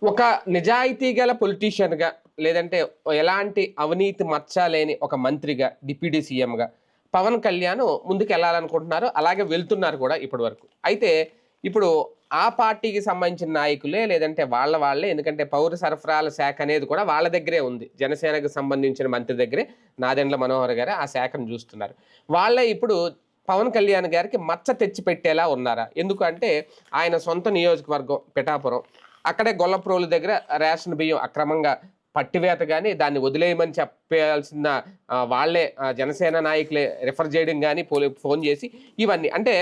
ఒక నిజాయితీ గల పొలిటీషియన్‌గా లేదంటే ఎలాంటి అవినీతి మచ్చ లేని ఒక మంత్రిగా, డిప్యూటీ సీఎంగా పవన్ కళ్యాణ్ ముందుకెళ్ళాలనుకుంటున్నారు. అలాగే వెళ్తున్నారు కూడా ఇప్పటి వరకు. అయితే ఇప్పుడు ఆ పార్టీకి సంబంధించిన నాయకులే లేదంటే వాళ్ళే ఎందుకంటే పౌర సరఫరాల శాఖ అనేది కూడా వాళ్ళ దగ్గరే ఉంది. జనసేనకు సంబంధించిన మంత్రి దగ్గరే నాదెండ్ల మనోహర్ గారు ఆ శాఖను చూస్తున్నారు. వాళ్ళే ఇప్పుడు పవన్ కళ్యాణ్ గారికి మచ్చ తెచ్చిపెట్టేలా ఉన్నారా? ఎందుకంటే ఆయన సొంత నియోజకవర్గం పిఠాపురం. అక్కడే గొల్లప్రోలు దగ్గర రేషన్ బియ్యం అక్రమంగా పట్టివేత గాని, దాన్ని వదిలేయమని చెప్పాల్సిన వాళ్ళే జనసేన నాయకులే రిఫర్ చేయడం గాని, ఫోను చేసి ఇవన్నీ. అంటే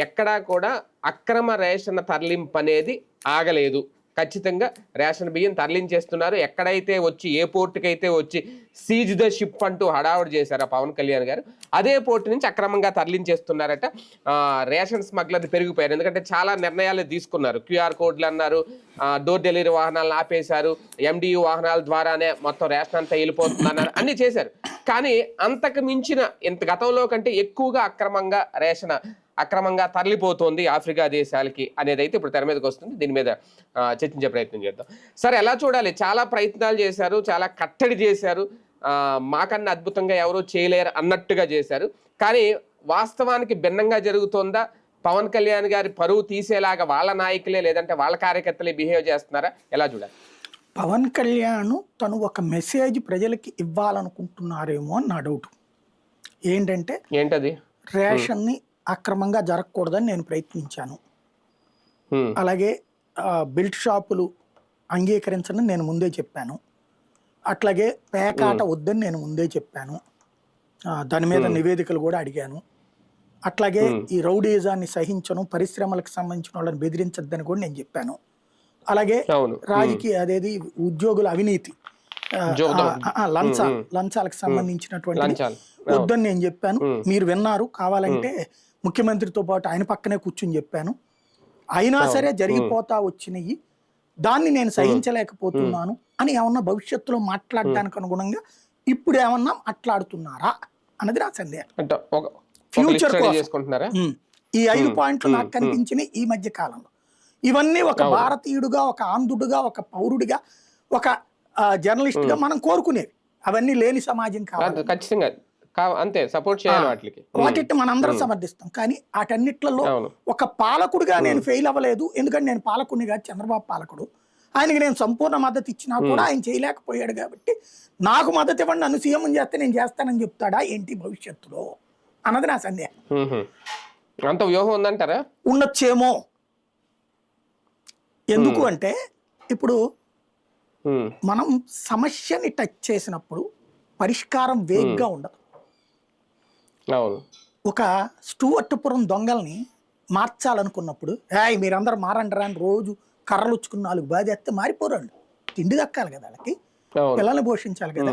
ఎక్కడా కూడా అక్రమ రేషన్ తరలింపనేది ఆగలేదు. ఖచ్చితంగా రేషన్ బియ్యం తరలించేస్తున్నారు. ఎక్కడైతే వచ్చి ఏ పోర్టుకైతే వచ్చి సీజ్ ద షిప్ అంటూ హడావుడి చేశారు పవన్ కళ్యాణ్ గారు, అదే పోర్టు నుంచి అక్రమంగా తరలించేస్తున్నారట. రేషన్ స్మగ్లర్లు పెరిగిపోయారు. ఎందుకంటే చాలా నిర్ణయాలు తీసుకున్నారు. క్యూఆర్ కోడ్లు అన్నారు, డోర్ డెలివరీ వాహనాలను ఆపేశారు, ఎండియు వాహనాల ద్వారానే మొత్తం రేషన్ అంతా వెళ్ళిపోతుందన్నారు, అన్నీ చేశారు. కానీ అంతకు మించిన ఇంత గతంలో కంటే ఎక్కువగా అక్రమంగా తరలిపోతుంది ఆఫ్రికా దేశాలకి అనేది అయితే ఇప్పుడు తెర మీదకి వస్తుంది. దీని మీద చర్చించే ప్రయత్నం చేద్దాం. సరే, ఎలా చూడాలి? చాలా ప్రయత్నాలు చేశారు, చాలా కట్టడి చేశారు, మాకన్నా అద్భుతంగా ఎవరూ చేయలేరు అన్నట్టుగా చేశారు. కానీ వాస్తవానికి భిన్నంగా జరుగుతోందా? పవన్ కళ్యాణ్ గారి పరువు తీసేలాగా వాళ్ళ నాయకులే లేదంటే వాళ్ళ కార్యకర్తలే బిహేవ్ చేస్తున్నారా? ఎలా చూడాలి? పవన్ కళ్యాణ్ తను ఒక మెసేజ్ ప్రజలకి ఇవ్వాలనుకుంటున్నారేమో అని నా డౌట్. ఏంటది? రేషన్ని అక్రమంగా జరగకూడదని నేను ప్రయత్నించాను. అలాగే బెల్ట్ షాపులు అంగీకరించని నేను ముందే చెప్పాను. అట్లాగే పేకాట వద్దని నేను ముందే చెప్పాను. దాని మీద నివేదికలు కూడా అడిగాను. అట్లాగే ఈ రౌడీజాన్ని సహించను, పరిశ్రమలకు సంబంధించిన వాళ్ళని బెదిరించద్దని కూడా నేను చెప్పాను. అలాగే అదేది ఉద్యోగుల అవినీతి, లంచాలకు సంబంధించినటువంటి వద్దని నేను చెప్పాను. మీరు విన్నారు. కావాలంటే ముఖ్యమంత్రితో పాటు ఆయన పక్కనే కూర్చుని చెప్పాను. అయినా సరే జరిగిపోతా వచ్చినాయి, దాన్ని నేను సహించలేకపోతున్నాను అని ఏమన్నా భవిష్యత్తులో మాట్లాడడానికి అనుగుణంగా ఇప్పుడు ఏమన్నా మాట్లాడుతున్నారా అన్నది నా సందేహం. ఫ్యూచర్ ఈ 5 పాయింట్లు నాకు కనిపించినాయి ఈ మధ్య కాలంలో. ఇవన్నీ ఒక భారతీయుడుగా, ఒక ఆంధ్రుడుగా, ఒక పౌరుడిగా, ఒక జర్నలిస్ట్ గా మనం కోరుకునేవి. అవన్నీ లేని సమాజం కావాలి, ఖచ్చితంగా అంతే. సపోర్ట్ చేయాలి వాటిని మనందరం సమర్థిస్తాం. కానీ వాటన్నిట్లలో ఒక పాలకుడిగా నేను ఫెయిల్ అవ్వలేదు. ఎందుకంటే నేను పాలకుడిని కాదు, చంద్రబాబు పాలకుడు. ఆయనకి నేను సంపూర్ణ మద్దతు ఇచ్చినా కూడా ఆయన చేయలేకపోయాడు. కాబట్టి నాకు మద్దతు ఇవ్వండి, నన్ను సీఎం చేస్తే నేను చేస్తానని చెప్తాడా ఏంటి భవిష్యత్తులో అన్నది నా సందేహం. అంత వ్యూహం ఉందంటారా? ఉండొచ్చేమో. ఎందుకు అంటే ఇప్పుడు మనం సమస్యని టచ్ చేసినప్పుడు పరిష్కారం వేగ్గా ఉండదు. ఒక స్టూవర్ట్పురం దొంగల్ని మార్చాలనుకున్నప్పుడు మీరందరూ మారండరా అని రోజు కర్రలు ఉచ్చుకుని 4 బాధేస్తే మారిపోరండి. తిండి దక్కాలి కదా వాళ్ళకి, పిల్లల్ని పోషించాలి కదా.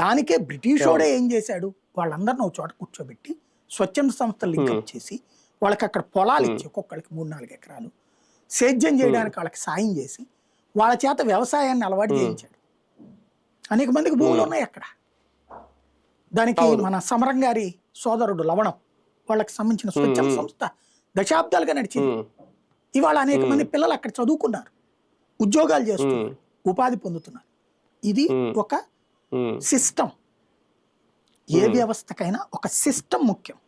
దానికే బ్రిటిషోడే ఏం చేశాడు, వాళ్ళందరిని ఒక చోట కూర్చోబెట్టి స్వచ్ఛంద సంస్థలు లింకప్ చేసి వాళ్ళకి అక్కడ పొలాలు ఇచ్చి ఒక్కొక్కరికి 3-4 ఎకరాలు సేద్యం చేయడానికి వాళ్ళకి సాయం చేసి వాళ్ళ చేత వ్యవసాయాన్ని అలవాటు చేయించాడు. అనేక మందికి భూములు ఉన్నాయి అక్కడ. దానికి మన సమరం గారి సోదరుడు లవణం, వాళ్ళకి సంబంధించిన స్వచ్ఛంద సంస్థ దశాబ్దాలుగా నడిచింది. ఇవాళ అనేక మంది పిల్లలు అక్కడ చదువుకున్నారు, ఉద్యోగాలు చేస్తున్నారు, ఉపాధి పొందుతున్నారు. ఇది ఒక సిస్టమ్. ఏ వ్యవస్థకైనా ఒక సిస్టమ్ ముఖ్యం.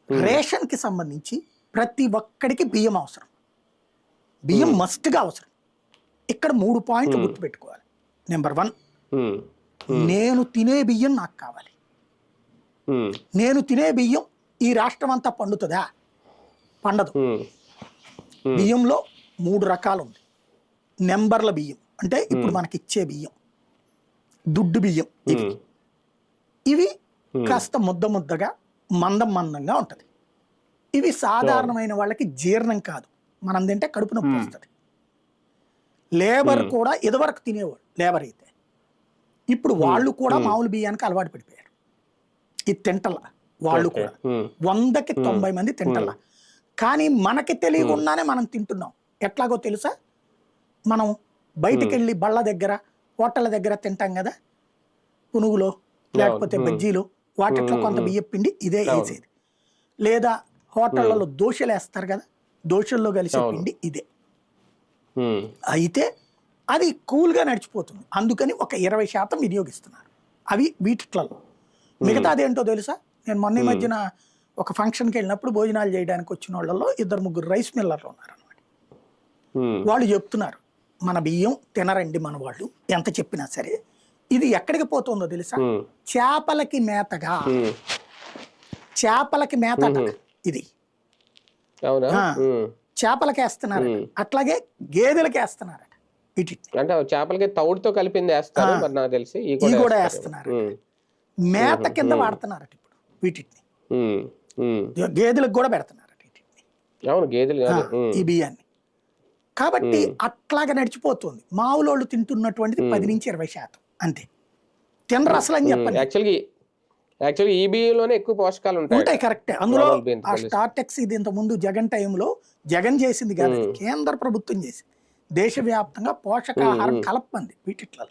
రేషన్ కి సంబంధించి ప్రతి ఒక్కడికి బియ్యం అవసరం, బియ్యం మస్ట్గా అవసరం. ఇక్కడ 3 పాయింట్లు గుర్తుపెట్టుకోవాలి. నెంబర్ 1, నేను తినే బియ్యం నాకు కావాలి. నేను తినే బియ్యం ఈ రాష్ట్రం అంతా పండుతుందా? పండదు. బియ్యంలో 3 రకాలు ఉంది. నెంబర్ల బియ్యం అంటే ఇప్పుడు మనకి ఇచ్చే బియ్యం, దుడ్డు బియ్యం. ఇవి కాస్త ముద్దగా మందంగా ఉంటది. ఇవి సాధారణమైన వాళ్ళకి జీర్ణం కాదు, మనం తింటే కడుపు నొప్పి వస్తుంది. లేబర్ కూడా ఇదివరకు తినేవాడు లేబర్ అయితే, ఇప్పుడు వాళ్ళు కూడా మామూలు బియ్యానికి అలవాటు పడిపోయారు. ఇది తింటల్లా వాళ్ళు కూడా 100కి 90 మంది తింటల్లా. కానీ మనకి తెలియకుండానే మనం తింటున్నాం. ఎట్లాగో తెలుసా? మనం బయటికి వెళ్ళి బళ్ళ దగ్గర, హోటళ్ళ దగ్గర తింటాం కదా, పునుగులో లేకపోతే బజ్జీలు, వాటిట్లో కొంత బియ్యం పిండి ఇదే వేసేది. లేదా హోటళ్లలో దోశలు వేస్తారు కదా, దోశల్లో కలిసే పిండి ఇదే. ఉమ్, అయితే అది కూల్గా నడిచిపోతుంది. అందుకని ఒక 20% వినియోగిస్తున్నారు అవి వీటిట్లలో. మిగతాది ఏంటో తెలుసా, నేను మొన్న ఈ మధ్యన ఒక ఫంక్షన్కి వెళ్ళినప్పుడు భోజనాలు చేయడానికి వచ్చిన వాళ్ళలో 2-3 రైస్ మిల్లర్లు ఉన్నారనమాట. ఉమ్, వాళ్ళు చెప్తున్నారు, మన బియ్యం తినరండి మన వాళ్ళు ఎంత చెప్పినా సరే. ఇది ఎక్కడికి పోతుందో తెలుసా, ఉమ్, చేపలకి మేతగా. ఉమ్. చేపలకి మేత అట ఇది. అవునా? ఆ, ఉమ్, చేపలకి వేస్తున్నారు, అట్లాగే గేదెలకి వేస్తున్నారట వీటిని. అంటే చేపలకి తౌడుతో కలిపింది వేస్తారు మరి నాకు తెలిసి ఈ ఇవి కూడా వేస్తారు. వేస్తున్నారు, మేత కింద వాడుతున్నారట ఇప్పుడు వీటిని. ఉమ్, ఉమ్. గేదెలకు కూడా పెడుతున్నారట వీటిని, అవును గేదెలు కాదు. ఈ బియ్యాన్ని. కాబట్టి అట్లాగే నడిచిపోతుంది. మావులోళ్ళు తింటున్నటువంటిది 10-20% అంతే. తినరు అసలు అని చెప్పండి. యాక్చువల్లీ ఈ బియ్యంలోనే ఎక్కువ పోషకాలు ఉంటాయి. ఉంటాయి, కరెక్టే. అందులో మామూలు బియ్యంతో ఆ పోలిస్తే. స్టార్టెక్స్ ఇది ఇంత ముందు జగన్ టైంలో జగన్ చేసింది కాదు, అది కేంద్ర ప్రభుత్వం చేసింది. దేశవ్యాప్తంగా పోషకాహారం కలపంది వీటిట్లో,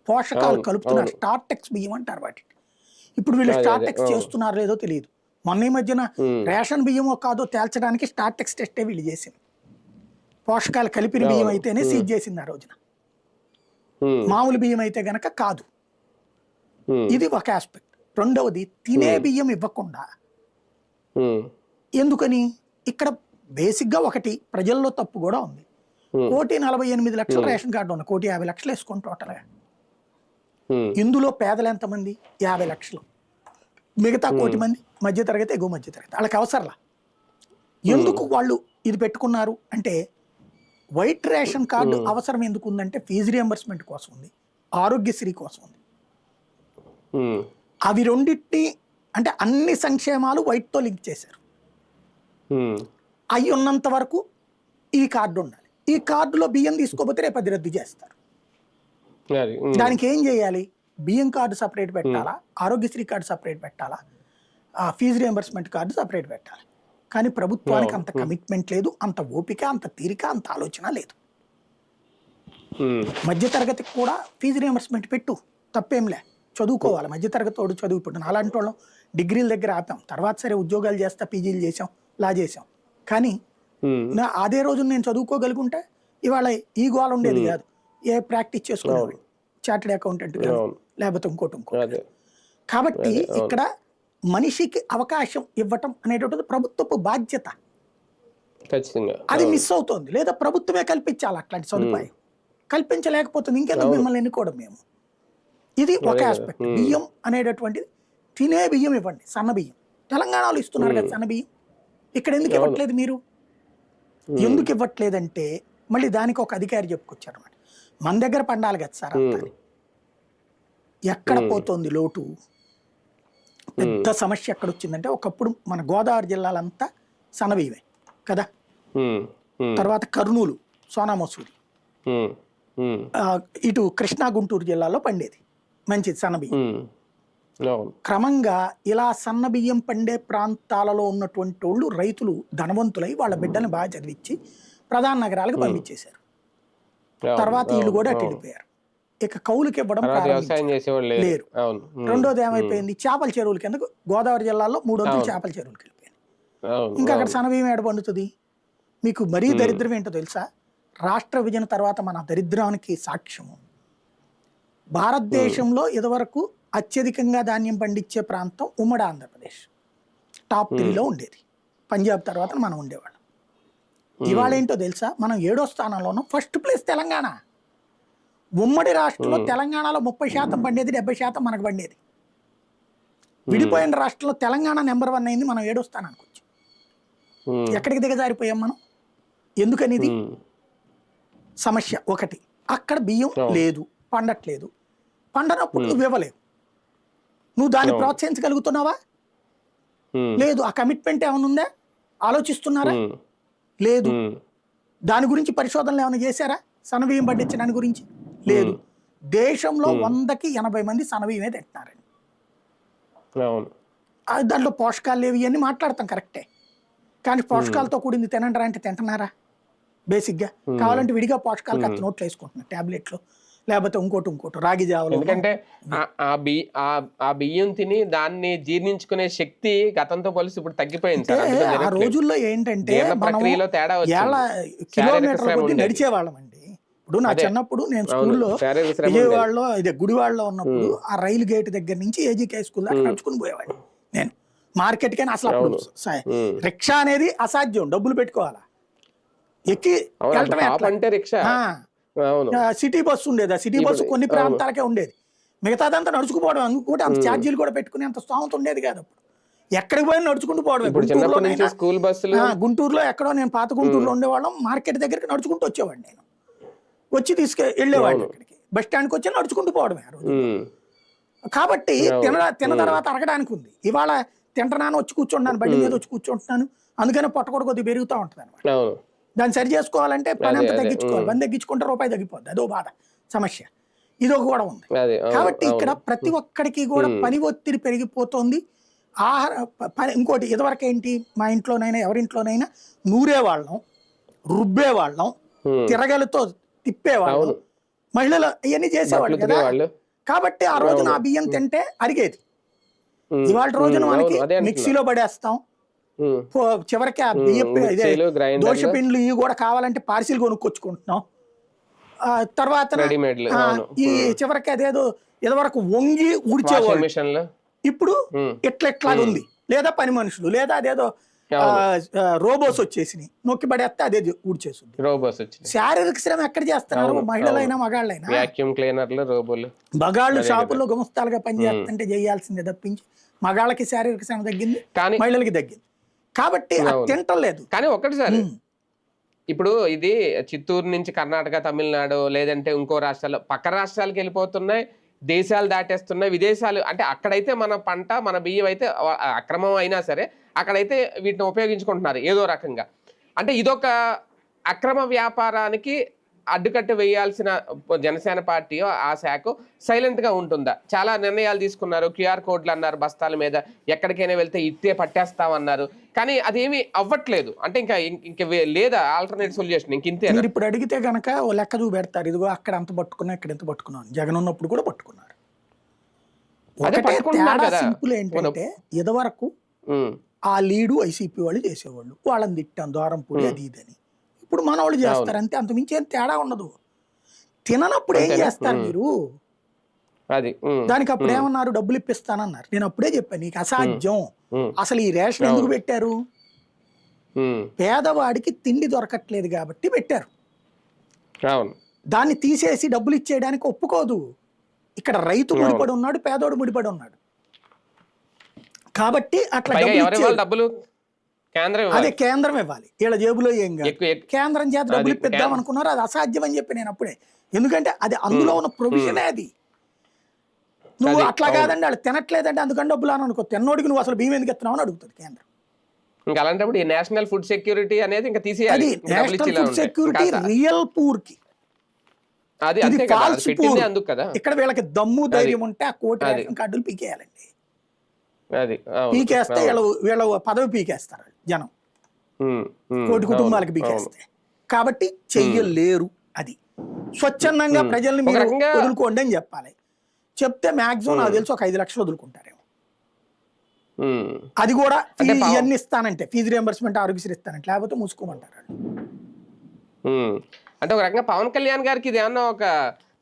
పోషకాలు కలుపుతున్నారు. స్టార్టెక్స్ బియ్యం అంటారు వాటిని. ఇప్పుడు వీళ్ళు స్టార్టెక్స్ చేస్తున్నారు లేదో తెలియదు. మొన్న ఈ మధ్యన రేషన్ బియ్యమో కాదో తేల్చడానికి స్టార్టెక్స్ టెస్టే వీళ్ళు చేసింది. పోషకాలు కలిపిన బియ్యం అయితేనే సీజ్ చేసింది ఆ రోజున, మామూలు బియ్యం అయితే గనక కాదు. ఇది ఒక ఆస్పెక్ట్. రెండవది, తినే బియ్యం ఇవ్వకుండా. ఎందుకని? ఇక్కడ బేసిక్గా ఒకటి ప్రజల్లో తప్పు కూడా ఉంది. 1,48,00,000 రేషన్ కార్డు ఉన్నాయి, 1,50,00,000 వేసుకోండి టోటల్గా. ఇందులో పేదలు ఎంతమంది? 50 లక్షలు. మిగతా 1,00,000 మంది మధ్యతరగతి, ఎగువ మధ్యతరగతి. వాళ్ళకి అవసరంలా. ఎందుకు వాళ్ళు ఇది పెట్టుకున్నారు అంటే, వైట్ రేషన్ కార్డు అవసరం ఎందుకు ఉందంటే ఫీజు రియంబర్స్మెంట్ కోసం ఉంది, ఆరోగ్యశ్రీ కోసం ఉంది. అవి రెండింటిని అంటే అన్ని సంక్షేమాలు వైట్తో లింక్ చేశారు. అవి ఉన్నంత వరకు ఈ కార్డు ఉండాలి. ఈ కార్డులో బియ్యం తీసుకోకపోతే రేపు అది రద్దు చేస్తారు. దానికి ఏం చేయాలి? బియ్యం కార్డు సపరేట్ పెట్టాలా, ఆరోగ్యశ్రీ కార్డు సపరేట్ పెట్టాలా, ఫీజు రియంబర్స్మెంట్ కార్డు సపరేట్ పెట్టాలి. కానీ ప్రభుత్వానికి అంత కమిట్మెంట్ లేదు, అంత ఓపిక, అంత తీరిక, అంత ఆలోచన లేదు. మధ్యతరగతికి కూడా ఫీజు రియంబర్స్మెంట్ పెట్టు, తప్పేంలే, చదువుకోవాలి. మధ్యతరగతి వాడు చదువు. ఇప్పుడు అలాంటి వాళ్ళం డిగ్రీల దగ్గర ఆపాం, తర్వాత సరే ఉద్యోగాలు చేస్తా, పీజీలు చేసాం, లా చేసాం. కానీ అదే రోజు నేను చదువుకోగలుగుంటే ఇవాళ ఈ గోల ఉండేది కాదు. ఏ ప్రాక్టీస్ చేసుకునేవాడు, చార్టెడ్ అకౌంటెంట్ కానీ లేకపోతే ఇంకోటి. కాబట్టి ఇక్కడ మనిషికి అవకాశం ఇవ్వటం అనేటువంటిది ప్రభుత్వపు బాధ్యత. అది మిస్ అవుతోంది. లేదా ప్రభుత్వమే కల్పించాలి అట్లాంటి సదుపాయం. కల్పించలేకపోతుంది, ఇంకెందుకు మిమ్మల్ని ఎన్నుకోవడం మేము. ఇది ఒక ఆస్పెక్ట్. బియ్యం అనేటటువంటిది తినే బియ్యం ఇవ్వండి, సన్న బియ్యం. తెలంగాణలో ఇస్తున్నారు కదా సన్న బియ్యం, ఇక్కడ ఎందుకు ఇవ్వట్లేదు మీరు? ఎందుకు ఇవ్వట్లేదంటే మళ్ళీ దానికి ఒక అధికారి చెప్పుకొచ్చారు అనమాట. మన దగ్గర పండాలి కదా సార్ అంతా. ఎక్కడ పోతుంది లోటు? పెద్ద సమస్య ఎక్కడ వచ్చిందంటే, ఒకప్పుడు మన గోదావరి జిల్లాలంతా సన్నబియ్యమే కదా, తర్వాత కర్నూలు, సోనా మసూరి, ఇటు కృష్ణా గుంటూరు జిల్లాలో పండేది మంచిది సన్నబియ్యం. క్రమంగా ఇలా సన్నబియ్యం పండే ప్రాంతాలలో ఉన్నటువంటి వాళ్ళు రైతులు ధనవంతులై వాళ్ళ బిడ్డను బాగా చదివించి ప్రధాన నగరాలకు పంపించేశారు. తర్వాత వీళ్ళు కూడా అటు వెళ్ళిపోయారు. ఇక కౌలుకి ఇవ్వడం లేరు. రెండోది ఏమైపోయింది, చేపల చెరువుల కింద గోదావరి జిల్లాలో 3 వంతులు చేపల చెరువులకి వెళ్ళిపోయింది. ఇంకా అక్కడ సన్నబియ్యం ఏడ పండుతుంది? మీకు మరీ దరిద్రం ఏంటో తెలుసా? రాష్ట్ర విభజన తర్వాత మన దరిద్రానికి సాక్ష్యము, భారతదేశంలో ఇదివరకు అత్యధికంగా ధాన్యం పండించే ప్రాంతం ఉమ్మడి ఆంధ్రప్రదేశ్, టాప్ 3లో ఉండేది. పంజాబ్ తర్వాత మనం ఉండేవాళ్ళం. ఇవాళ ఏంటో తెలుసా, మనం 7వ స్థానంలోనూ, ఫస్ట్ ప్లేస్ తెలంగాణ. ఉమ్మడి రాష్ట్రంలో తెలంగాణలో 30% పండేది, 70% మనకు పండేది. విడిపోయిన రాష్ట్రంలో తెలంగాణ నెంబర్ 1 అయింది, మనం 7వ స్థానానికి వచ్చాం. ఎక్కడికి దిగజారిపోయాం మనం? ఎందుకనిది సమస్య ఒకటి. అక్కడ బియ్యం లేదు, పండట్లేదు. పండనప్పుడు నువ్వు ఇవ్వలేవు. నువ్వు దాన్ని ప్రోత్సహించగలుగుతున్నావా? లేదు. ఆ కమిట్మెంట్ ఏమైనా ఉందా? ఆలోచిస్తున్నారా? లేదు. దాని గురించి పరిశోధనలు ఏమైనా చేశారా? సన్నబియ్యం పండించడానికి గురించి లేదు. దేశంలో 100కి 80 మంది సన్నబియ్యమే తింటున్నారండి. దాంట్లో పోషకాలు లేవి అని మాట్లాడతాం, కరెక్టే. కానీ పోషకాలతో కూడింది తినంటారా అంటే తింటున్నారా? బేసిక్గా కావాలంటే విడిగా పోషకాలు ఖర్చు నోట్లు వేసుకుంటున్నారు, ట్యాబ్లెట్లు లేకపోతే ఇంకోటి రాగి జావలో. ఎందుకంటే ఆ బియ్యం తిని దాన్ని జీర్ణించుకునే శక్తి గతంతో పోలిసి ఇప్పుడు తగ్గిపోయింది సార్. అందుకని ఆ తినట్లేదు. రోజుల్లో ఏంటంటే జీర్ణ మనం ప్రక్రియలో తేడా వచ్చింది. కిలోమీటర్ల శ్రమ కొద్ది ఉండేది. నడిచేవాళ్ళం అండి. ఇప్పుడు నా అదే. చిన్నప్పుడు నేను అవును, స్కూల్లో శారీరక శ్రమ ఉండేది. విజయవాడలో ఇదే గుడివాడలో ఉన్నప్పుడు ఆ రైలు గేట్ దగ్గర నుంచి ఏజీకే స్కూల్ దాకా నడుచుకుని పోయేవాడిని నేను. మార్కెట్ కైనా అసలు అప్పుడు రిక్షా అనేది అసాధ్యం, డబ్బులు పెట్టుకోవాలా, ఎక్కి అవును, అప్పుడు వెళ్ళటమే టాప్ అట్లా. అంటే రిక్షా. అవును, సిటీ బస్సు ఉండేది, ఆ సిటీ బస్సు కొన్ని ప్రాంతాలకే ఉండేది, మిగతాదంతా నడుచుకుపోవడం. అందుకోటి అంత ఛార్జీలు కూడా పెట్టుకుని అంత స్తోమత ఉండేది కాదు అప్పుడు. ఎక్కడికి పోయినా నడుచుకుంటూ పోవడం. ఇప్పుడు చిన్నప్పటి నుంచి స్కూల్ బస్సులు. గుంటూరులో ఎక్కడో నేను పాత గుంటూరులో ఉండేవాళ్ళం, మార్కెట్ దగ్గరికి నడుచుకుంటూ వచ్చేవాడిని నేను. వచ్చి వెళ్ళేవాడిని అక్కడికి, బస్ స్టాండ్కి వచ్చి నడుచుకుంటూ పోవడమే ఆ రోజు. కాబట్టి తిన్న తర్వాత అరగడానికి ఉంది. ఇవాళ తింటున్నాను, వచ్చి కూర్చుంటున్నాను, బండి మీద వచ్చి కూర్చుంటున్నాను, అందుకనే పొట్ట కూడా కొద్దిగా పెరుగుతూ ఉంటుంది అనమాట. దాన్ని సరి చేసుకోవాలంటే పని అంతా తగ్గించుకోవాలి. పని తగ్గించుకుంటే రూపాయి తగ్గిపోద్ది, అదో బాధ సమస్య. ఇదొక కూడా ఉంది. కాబట్టి ఇక్కడ ప్రతి ఒక్కడికి కూడా పని ఒత్తిడి పెరిగిపోతుంది. ఆహార ఇంకోటి ఇదివరకు ఏంటి, మా ఇంట్లోనైనా ఎవరింట్లోనైనా నూరేవాళ్ళం, రుబ్బేవాళ్ళం, తిరగలతో తిప్పేవాళ్ళం, మహిళలు ఇవన్నీ చేసేవాళ్ళు కదా. కాబట్టి ఆ రోజున ఆ బియ్యం తింటే అరిగేది. ఇవాళ రోజున మనకి మిక్సీలో పడేస్తాం, చివరికి ఆ బియ్యం దోశ పిండ్లు ఇవి కూడా కావాలంటే పార్సిల్ కొనుక్కొచ్చుకుంటున్నాం. తర్వాత ఈ చివరికి అదేదో ఇదివరకు వంగి ఊడ్చేవాళ్ళు, ఇప్పుడు ఇట్లాగా ఉంది. లేదా పని మనుషులు, లేదా అదేదో రోబోస్ వచ్చేసినాయి, నొక్కి పడేస్తే అదే ఊడ్చేస్తుంది. శారీరక శ్రమ ఎక్కడ చేస్తున్నారు మహిళలైనా మగాళ్ళైనా? మగాళ్ళు షాపుల్లో గుమస్తాలుగా పనిచేస్తుంటే చేయాల్సిందే తప్పించి మగాళ్ళకి శారీరక శ్రమ తగ్గింది, మహిళలకి తగ్గింది. కాబట్టి తింటలేదు. కానీ ఒకటి సార్, ఇప్పుడు ఇది చిత్తూరు నుంచి కర్ణాటక, తమిళనాడు, లేదంటే ఇంకో రాష్ట్రాల్లో, పక్క రాష్ట్రాలకు వెళ్ళిపోతున్నాయి, దేశాలు దాటేస్తున్నాయి, విదేశాలు. అంటే అక్కడైతే మన పంట, మన బియ్యం అయితే అక్రమం అయినా సరే అక్కడైతే వీటిని ఉపయోగించుకుంటున్నారు ఏదో రకంగా. అంటే ఇదొక అక్రమ వ్యాపారానికి అడ్డుకట్ట వేయాల్సిన జనసేన పార్టీ ఆ శాఖ సైలెంట్ గా ఉంటుందా? చాలా నిర్ణయాలు తీసుకున్నారు, క్యూఆర్ కోడ్లు అన్నారు, బస్తాల మీద ఎక్కడికైనా వెళ్తే ఇట్టే పట్టేస్తామన్నారు, కానీ అదేమీ అవ్వట్లేదు. అంటే ఇంకా లేదా ఆల్టర్నేట్ సొల్యూషన్? ఇంతే. మీరు ఇప్పుడు అడిగితే కనుక ఓ లెక్క చూపెడతారు, ఇదిగో అక్కడ అంత పట్టుకున్నా, ఇక్కడ ఎంత పట్టుకున్నాను. జగన్ ఉన్నప్పుడు కూడా పట్టుకున్నారు. సింపుల్ ఏంటంటే ఇదివరకు ఆ లీడు వైసీపీ వాళ్ళు చేసేవాళ్ళు, వాళ్ళని తిట్టాం ద్వారంపూడి అది ఇదని. ఇప్పుడు మన వాళ్ళు చేస్తారు అంతే, అంత మించి ఏం తేడా ఉండదు. తిననప్పుడు ఏం చేస్తారు మీరు? దానికి అప్పుడు ఏమన్నారు, డబ్బులు ఇప్పిస్తానన్నారు. నేను అప్పుడే చెప్పాను, నీకు అసాధ్యం. అసలు ఈ రేషన్ ఎందుకు పెట్టారు? పేదవాడికి తిండి దొరకట్లేదు కాబట్టి పెట్టారు. దాన్ని తీసేసి డబ్బులు ఇచ్చేయడానికి ఒప్పుకోదు. ఇక్కడ రైతు ముడిపడి ఉన్నాడు, పేదోడు ముడిపడి ఉన్నాడు. కాబట్టి అట్లా డబ్బులు అదే కేంద్రం ఇవ్వాలి, వీళ్ళ జేబులో ఏం కాదు. కేంద్రం చేత డబ్బులు ఇప్పిద్దాం అనుకున్నారు, అది అసాధ్యం అని చెప్పి నేను అప్పుడే. ఎందుకంటే అది అందులో ఉన్న ప్రొవిజనే అది. నువ్వు అట్లా కాదండి, వాళ్ళు తినట్లేదంటే అందుకని డబ్బులు అని అనుకో, తిన్నోడికి నువ్వు అసలు బియ్యం ఎందుకు ఇస్తున్నావు అని అడుగుతుంది కేంద్రం. ఇంకా అలాంటప్పుడు ఈ నేషనల్ ఫుడ్ సెక్యూరిటీ అనేది ఇంకా తీసేయాలి. National food security real poor కి, ఇది ఫాల్స్ పూర్. ఇక్కడ వీళ్ళకి దమ్ము ధైర్యం ఉంటే ఆ కోటి రేషన్ కార్డులు పీకేయాలండి. పీకేస్తే వీళ్ళ పదవి పీకేస్తారు జనం, కోటి కుటుంబాలకు పీకేస్తే. కాబట్టి చెయ్యలేరు. అది స్వచ్ఛందంగా ప్రజల్ని మీరు వదులుకోండి అని చెప్పాలి. చెప్తే మాక్సిమం నాకు తెలిసి ఒక 5 లక్షలు వదులుకుంటారేమో. అది కూడా ఇవన్నీ ఇస్తానంటే, ఫీజు రియంబర్స్మెంట్, ఆరోగ్యశ్రీ ఇస్తానంటే, లేకపోతే మూసుకోమంటారు. అంటే ఒక రకంగా పవన్ కళ్యాణ్ గారికి ఇది ఏమన్నా ఒక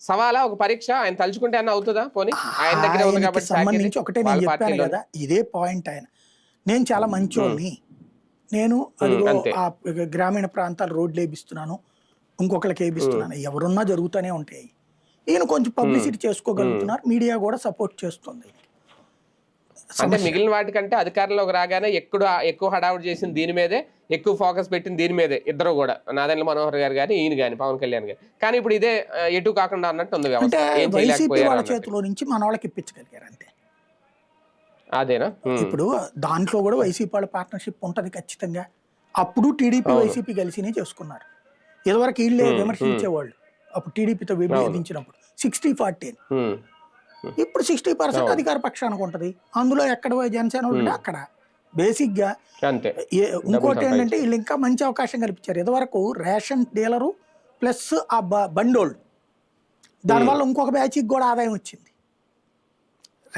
సవాలా, ఒక పరీక్ష? ఆయన తలుచుకుంటే అన్న అవుతుందా? పోనీ ఆయన దగ్గర ఉంది కాబట్టి సంబంధించి ఒకటే నేను చెప్పాను కదా, ఇదే పాయింట్. ఆయన నేను చాలా మంచోడిని, నేను ఆ గ్రామీణ ప్రాంతాలు రోడ్లు వేపిస్తున్నాను, ఇంకొకరికి వేపిస్తున్నాను, ఎవరున్నా జరుగుతూనే ఉంటాయి. ఈయన కొంచెం పబ్లిసిటీ చేసుకోగలుగుతున్నారు, మీడియా కూడా సపోర్ట్ చేస్తుంది. అంటే మిగిలిన వాటికంటే అధికారంలోకి రాగానే ఎక్కువ హడావుడి చేసింది దీని మీదే, ఎక్కువ ఫోకస్ పెట్టింది దీని మీదే ఇద్దరు కూడా, నాదెండ్ల మనోహర్ గారు కానీ ఈయన కానీ పవన్ కళ్యాణ్ గారు. కానీ ఇప్పుడు ఇదే ఎటు కాకుండా అన్నట్టు ఉంది వ్యవస్థ. వాళ్ళ చేతిలో నుంచి మన వాళ్ళకి ఇప్పించగలిగారు అంతే. అదేనా? ఇప్పుడు దాంట్లో కూడా వైసీపీ వాళ్ళ పార్ట్నర్షిప్ ఉంటది ఖచ్చితంగా. అప్పుడు టీడీపీ వైసీపీ కలిసినే చేసుకున్నారు. ఇదివరకు వీళ్ళే విమర్శించేవాళ్ళు, అప్పుడు టీడీపీతో విభేదించినప్పుడు 60-40. ఇప్పుడు 60% అధికార పక్షానికి ఉంటది. అందులో ఎక్కడ జనసేన ఉంటే అక్కడ బేసిక్ గా. ఇంకోటి ఏంటంటే వీళ్ళు ఇంకా మంచి అవకాశం కల్పించారు. ఇదివరకు రేషన్ డీలరు ప్లస్ ఆ బండోళ్ళు దానివల్ల ఇంకొక బ్యాచ్కి కూడా ఆదాయం వచ్చింది.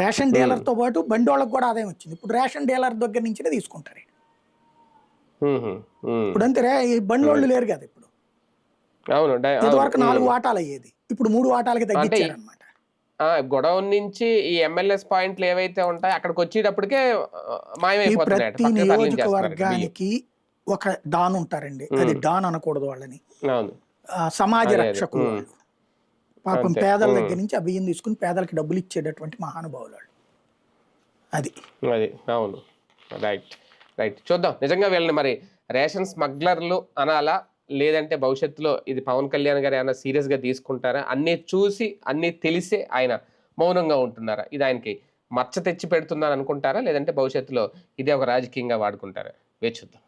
రేషన్ డీలర్తో పాటు బండి వాళ్ళకి కూడా ఆదాయం వచ్చింది. ఇప్పుడు రేషన్ డీలర్ దగ్గర నుంచినే తీసుకుంటారు. ఇప్పుడు అంతే ఈ బండి వాళ్ళు లేరు కదా ఇప్పుడు. అవును, ఇదివరకు 4 వాటాలు అయ్యేది, ఇప్పుడు 3 వాటాలకి తగ్గించారు అనమాట. గొడవ నుంచి ఈ ఎమ్మెల్యేస్ పాయింట్లు ఏవైతే ఉంటాయో అక్కడికి వచ్చేటప్పటికే మాయమైపోతున్నాయి. ప్రతి నియోజకవర్గానికి ఒక డాన్ ఉంటారండి. అది డాన్ అనకూడదు వాళ్ళని, సమాజ రక్షకులు వాళ్ళు. పాపం పేదల దగ్గర నుంచి ఆ బియ్యం తీసుకుని పేదలకి డబ్బులు ఇచ్చేటటువంటి మహానుభావులు వాళ్ళు. అది అవును. రైట్ చూద్దాం నిజంగా వీళ్ళని మరి రేషన్ స్మగ్లర్లు అనాలా, లేదంటే భవిష్యత్తులో ఇది పవన్ కళ్యాణ్ గారు ఏమైనా సీరియస్గా తీసుకుంటారా, అన్నీ చూసి అన్నీ తెలిసే ఆయన మౌనంగా ఉంటున్నారా, ఇది ఆయనకి మచ్చ తెచ్చి పెడుతుందని అనుకుంటారా, లేదంటే భవిష్యత్తులో ఇదే ఒక రాజకీయంగా వాడుకుంటారా, వేచి చూద్దాం.